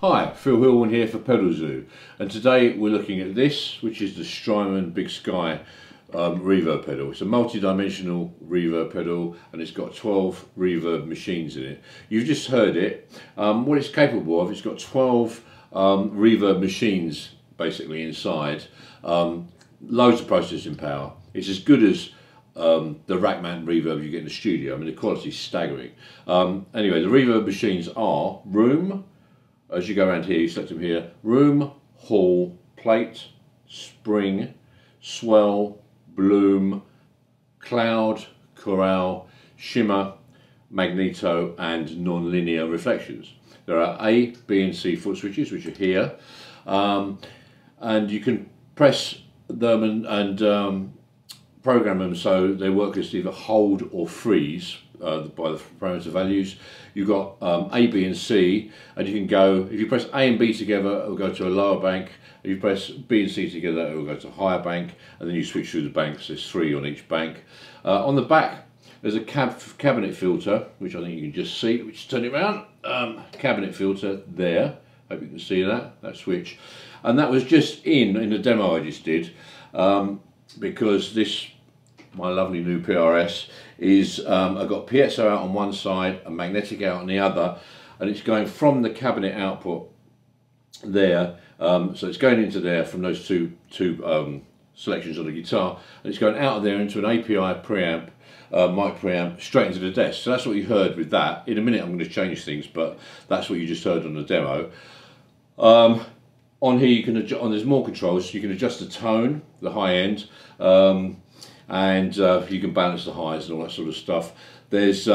Hi, Phil Hilborne here for PedalZoo, and today we're looking at this, which is the Strymon BigSky reverb pedal. It's a multi-dimensional reverb pedal and it's got 12 reverb machines in it. You've just heard it. What it's capable of, it's got 12 reverb machines basically inside, loads of processing power. It's as good as the rack mount reverb you get in the studio. I mean, the quality is staggering. Anyway, the reverb machines are room. As you go around here, you select them here: room, hall, plate, spring, swell, bloom, cloud, chorale, shimmer, magneto, and non-linear reflections. There are A, B and C foot switches, which are here, and you can press them and program them so they work as either hold or freeze by the parameter values. You've got A, B and C, and you can go, if you press A and B together, it will go to a lower bank. If you press B and C together, it will go to a higher bank, and then you switch through the banks. There's 3 on each bank. On the back, there's a cabinet filter, which I think you can just see, which turn it around. Cabinet filter there. Hope you can see that switch. And that was just in the demo I just did, because this, my lovely new PRS, is I've got piezo out on one side and magnetic out on the other, and it's going from the cabinet output there, so it's going into there from those two selections on the guitar, and it's going out of there into an API preamp, mic preamp, straight into the desk. So that's what you heard with that. In a minute I'm going to change things, but that's what you just heard on the demo. On here you can adjust, there's more controls, so you can adjust the tone, the high end, and you can balance the highs and all that sort of stuff. There's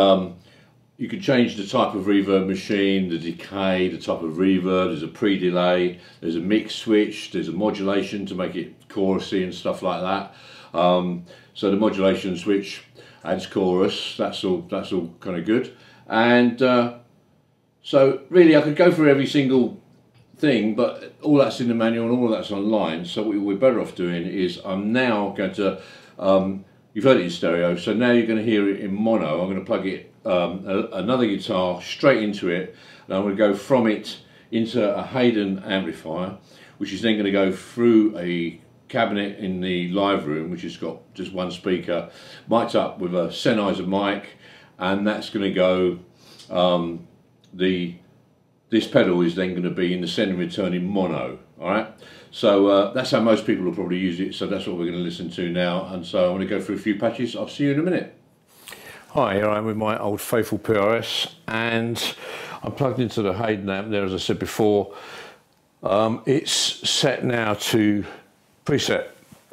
you can change the type of reverb machine, the decay, the type of reverb. There's a pre-delay, there's a mix switch, there's a modulation to make it chorusy and stuff like that. So the modulation switch adds chorus. That's all kind of good. And so really I could go through every single thing, but all that's in the manual and all that's online. So what we're better off doing is I'm now going to you've heard it in stereo, so now you're going to hear it in mono. I'm going to plug it another guitar straight into it, and I'm going to go from it into a Hayden amplifier, which is then going to go through a cabinet in the live room, which has got just one speaker mic'd up with a Sennheiser mic, and that's going to go this pedal is then going to be in the send and return in mono. Alright, so that's how most people will probably use it, so that's what we're going to listen to now. And so I'm going to go through a few patches. I'll see you in a minute. Hi, here I am with my old faithful PRS, and I'm plugged into the Hayden amp there, as I said before. It's set now to preset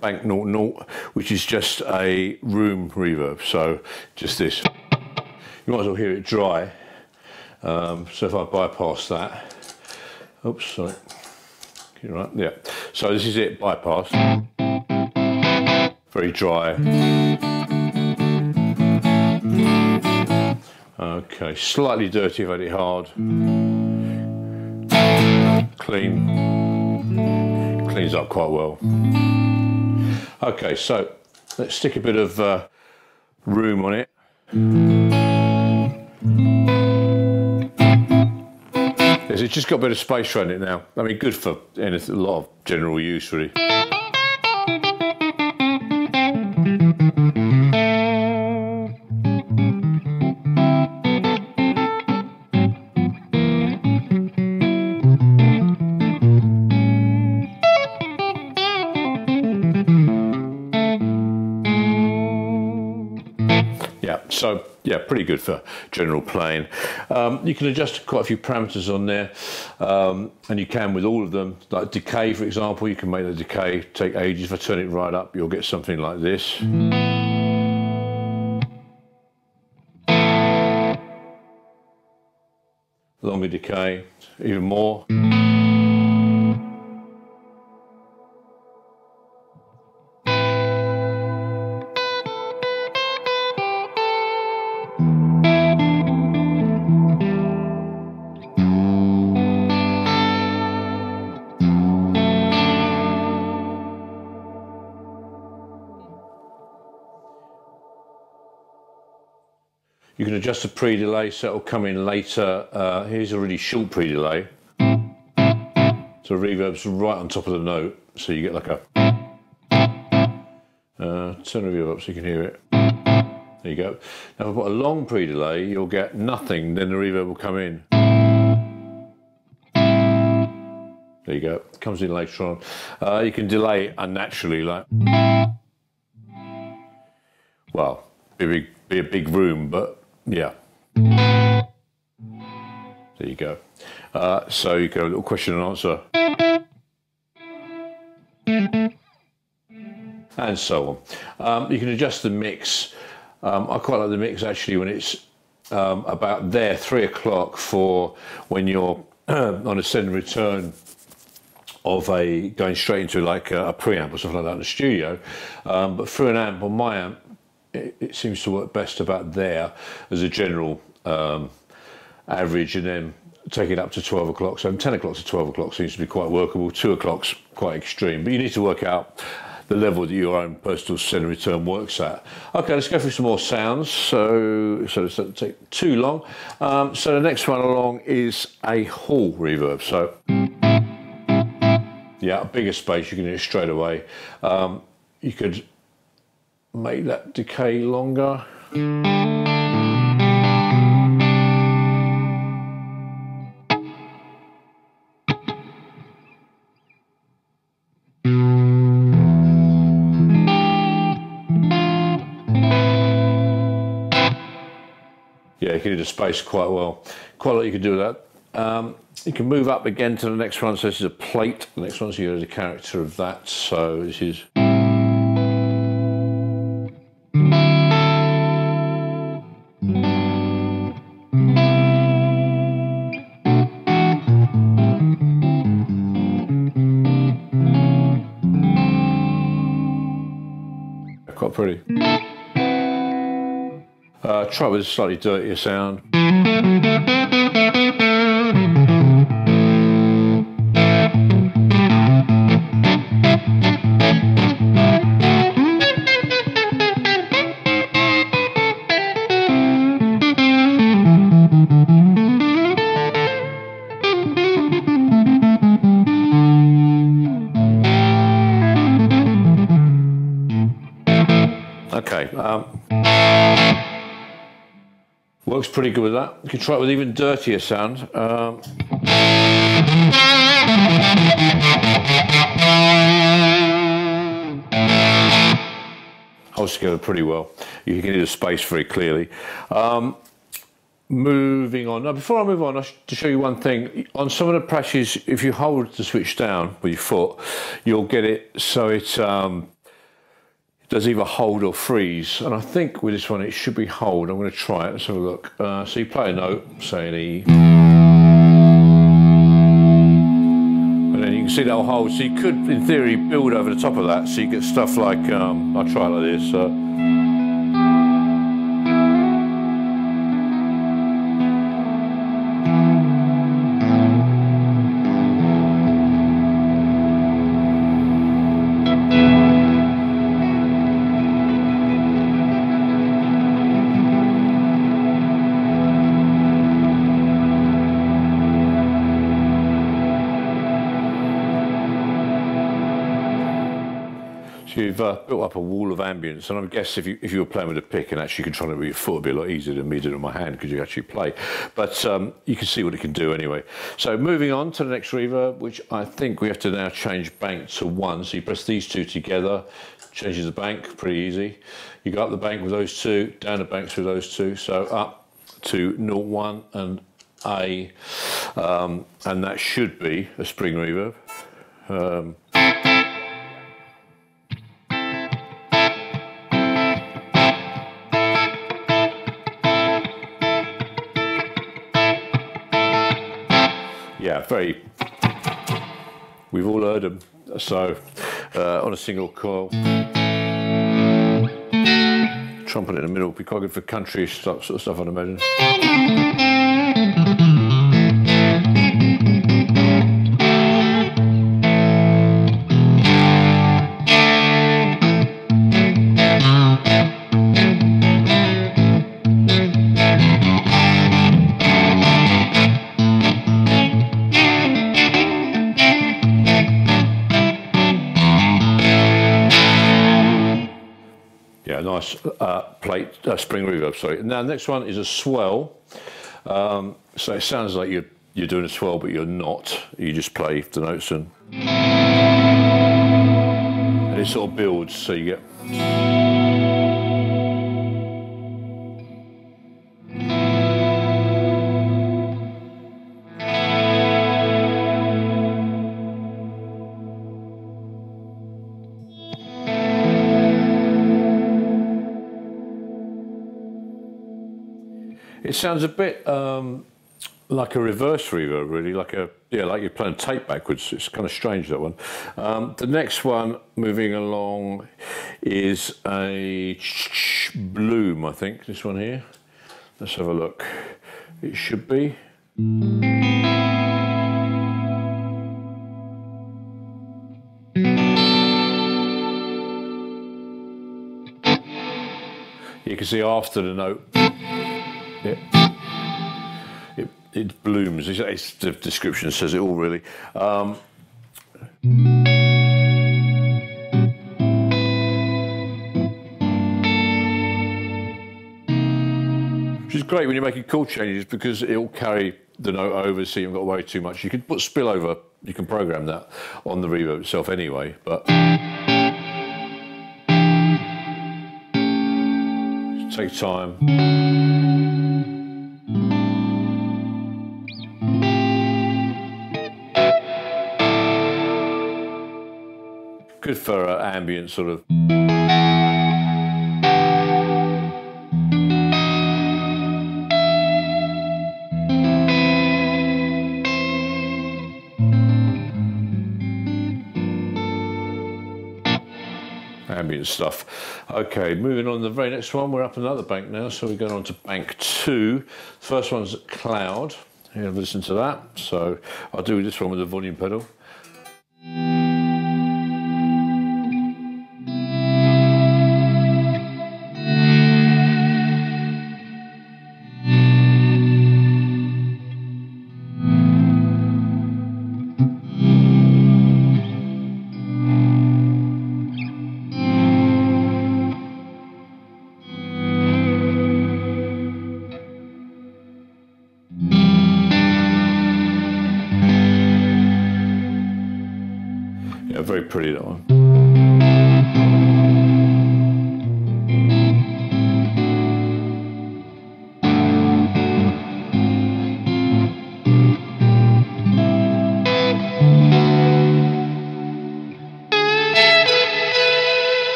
bank 00, which is just a room reverb, so just this. You might as well hear it dry. So if I bypass that, oops, sorry. Right, yeah. So this is it, bypass. Very dry. Okay, slightly dirty if I hit it hard. Clean. Cleans up quite well. Okay, so let's stick a bit of room on it. It's just got a bit of space around it now. I mean, good for anything, a lot of general use, really. Yeah, so yeah, pretty good for general playing. You can adjust quite a few parameters on there, and you can with all of them. Like decay, for example, you can make the decay take ages. If I turn it right up, you'll get something like this. Longer decay, even more. You can adjust the pre-delay so it'll come in later. Here's a really short pre-delay. So reverb's right on top of the note, so you get like a... turn the reverb up so you can hear it. There you go. Now if I put a long pre-delay, you'll get nothing, then the reverb will come in. There you go, it comes in later on. You can delay it unnaturally, like... Well, be a big room, but yeah. There you go. So you go a little question and answer. And so on. You can adjust the mix. I quite like the mix actually when it's about there, 3 o'clock, for when you're on a send and return of going straight into like a preamp or something like that in the studio. But through an amp, on my amp, it seems to work best about there as a general average, and then take it up to 12 o'clock. So 10 o'clock to 12 o'clock seems to be quite workable. 2 o'clock's quite extreme, but you need to work out the level that your own personal send and return works at. Okay, let's go through some more sounds. So it doesn't take too long. So the next one along is a hall reverb. So yeah, a bigger space, you can hear it straight away. You could make that decay longer. Yeah, you can do the space quite well. Quite a lot you can do with that. You can move up again to the next one. So this is a plate. The next one's the character of that. So this is... Quite pretty. Try with a slightly dirtier sound. Okay. Works pretty good with that. You can try it with even dirtier sound. Holds together pretty well. You can hear the space very clearly. Moving on. Now, before I move on, I should to show you one thing. On some of the patches, if you hold the switch down with your foot, you'll get it so it does either hold or freeze, and I think with this one it should be hold. I'm going to try it. Let's have a look. So you play a note, say an E, and then you can see that'll hold. So you could, in theory, build over the top of that, so you get stuff like I'll try it like this. You've built up a wall of ambience, and I guess if you were playing with a pick and actually controlling it with your foot, it'd be a lot easier than me doing it with my hand because you actually play. But you can see what it can do anyway. So moving on to the next reverb, which I think we have to now change bank to 1. So you press these two together, changes the bank, pretty easy. You go up the bank with those two, down the banks with those two, so up to 0, 1 and A, and that should be a spring reverb. Yeah, we've all heard them. So, on a single coil, trumpet in the middle, be quite good for country sort of stuff, I'd imagine. Yeah, nice spring reverb, sorry. Now, the next one is a swell. So it sounds like you're doing a swell, but you're not. You just play the notes and it sort of builds, so you get... It sounds a bit like a reverse reverb, really, like you're playing tape backwards. It's kind of strange, that one. The next one, moving along, is a Bloom, I think. This one here. Let's have a look. It should be. You can see after the note. It blooms. The description says it all, really. Which is great when you're making chord changes, because it'll carry the note over, so you haven't got to worry too much. You can put spillover, you can program that on the reverb itself anyway, but take time. Good for ambient sort of. Ambient stuff. Okay, moving on to the very next one. We're up another bank now, so we're going on to bank 2. First one's Cloud. Here, listen to that. So I'll do this one with the volume pedal. Yeah, very pretty, that one.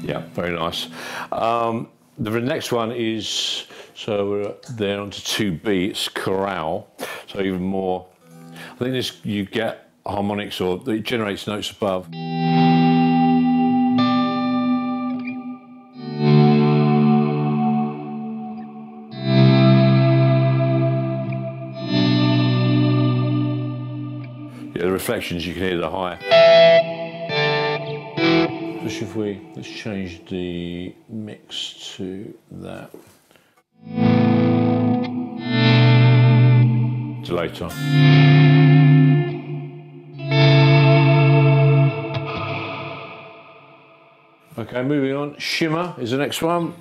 Yeah, very nice. The next one is, so we're there onto 2B, it's chorale, so even more. I think this, you get harmonics, or it generates notes above. Yeah, the reflections, you can hear the high. Especially if let's change the mix to that. Delay time. Okay, moving on. Shimmer is the next one.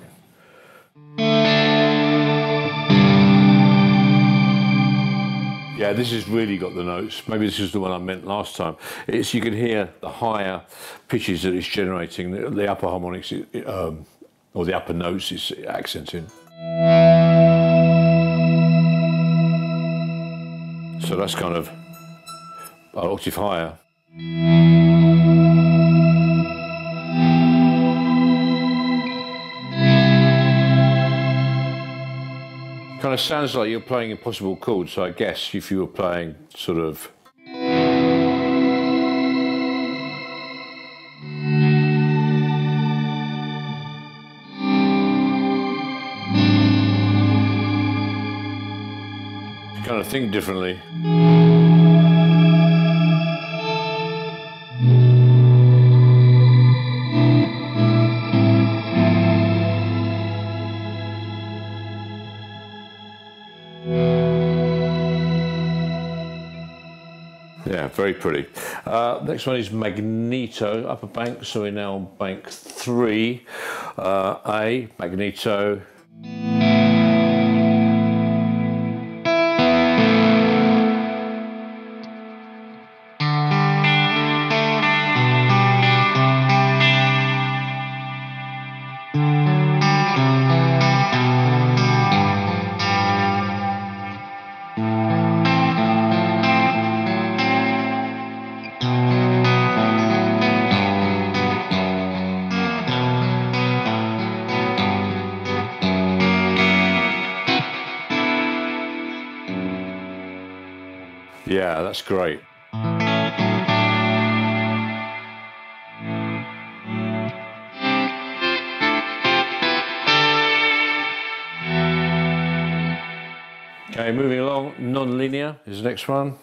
Yeah, this has really got the notes. Maybe this is the one I meant last time. It's, you can hear the higher pitches that it's generating, the upper harmonics, or the upper notes it's accenting. So that's kind of an octave higher. Kind of sounds like you're playing impossible chords, so I guess if you were playing sort of kind of think differently. Yeah, very pretty. Next one is Magneto, upper bank, so we're now on bank 3. A, Magneto. Yeah, that's great. Okay, moving along, non-linear is the next one.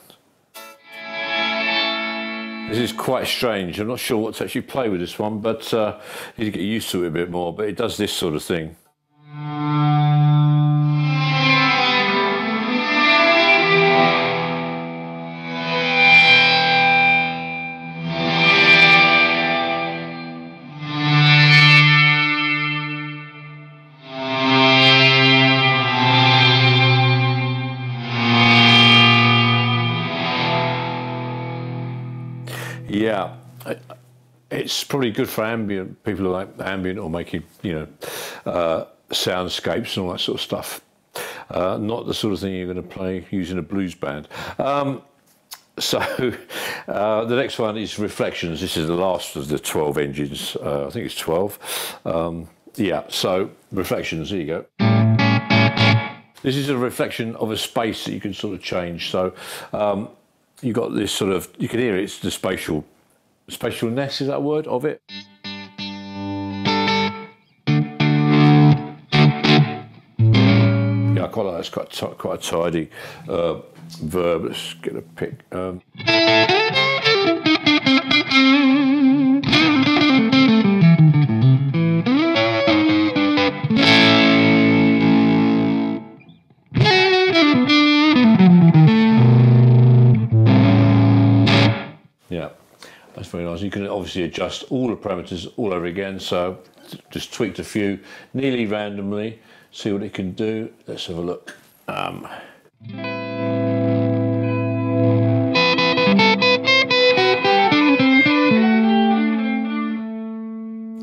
This is quite strange. I'm not sure what to actually play with this one, but I need to get used to it a bit more, but it does this sort of thing. Yeah, it's probably good for ambient, people who like ambient or making, you know, soundscapes and all that sort of stuff. Not the sort of thing you're going to play using a blues band. So the next one is Reflections. This is the last of the 12 engines. I think it's 12. Yeah, so Reflections, there you go. This is a reflection of a space that you can sort of change. So you've got this sort of, you can hear it's the spatialness, is that a word, of it? Yeah, I quite like that. It's quite a tidy verb. Let's get a pick. Yeah, that's very nice. You can obviously adjust all the parameters all over again, so just tweaked a few nearly randomly, see what it can do. Let's have a look.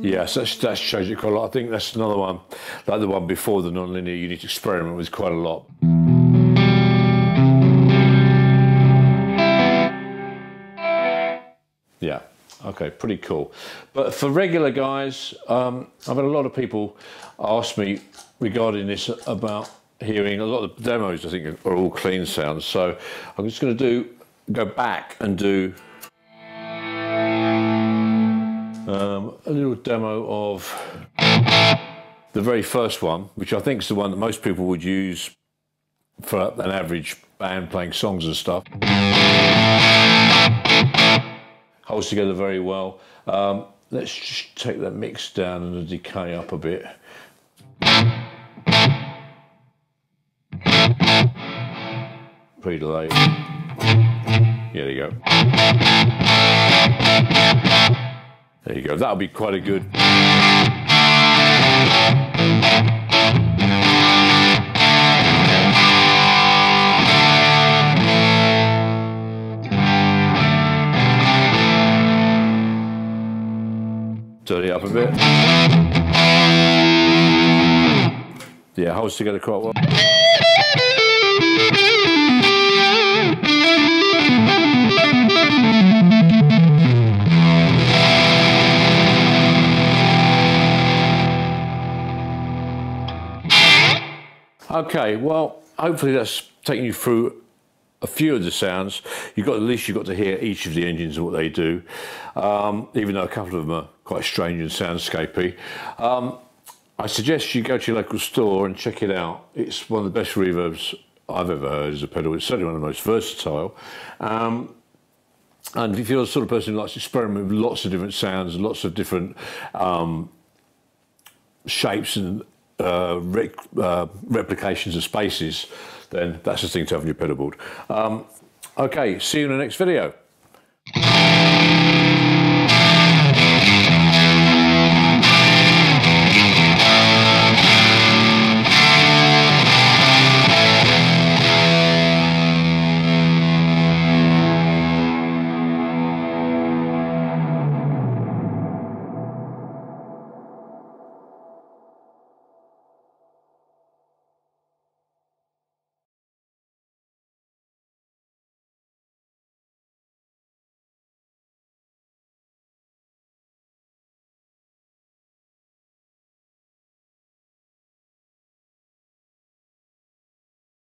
Yes, that's changed it quite a lot. I think that's another one, like the one before the non-linear, you need to experiment with quite a lot. Yeah, okay, pretty cool. But for regular guys, I've had a lot of people ask me regarding this about hearing a lot of the demos. I think are all clean sounds. So I'm just going to go back and do a little demo of the very first one, which I think is the one that most people would use for an average band playing songs and stuff. Holds together very well. Let's just take that mix down and the decay up a bit. Pre-delay. There you go. There you go. That'll be quite a good. Turn it up a bit. Yeah, holds together quite well. Okay, well, hopefully that's taken you through a few of the sounds. At least you've got to hear each of the engines and what they do, even though a couple of them are quite strange and soundscapey. I suggest you go to your local store and check it out. It's one of the best reverbs I've ever heard as a pedal. It's certainly one of the most versatile. And if you're the sort of person who likes to experiment with lots of different sounds, lots of different shapes and replications of spaces, then that's the thing to have on your pedal board. Okay, see you in the next video.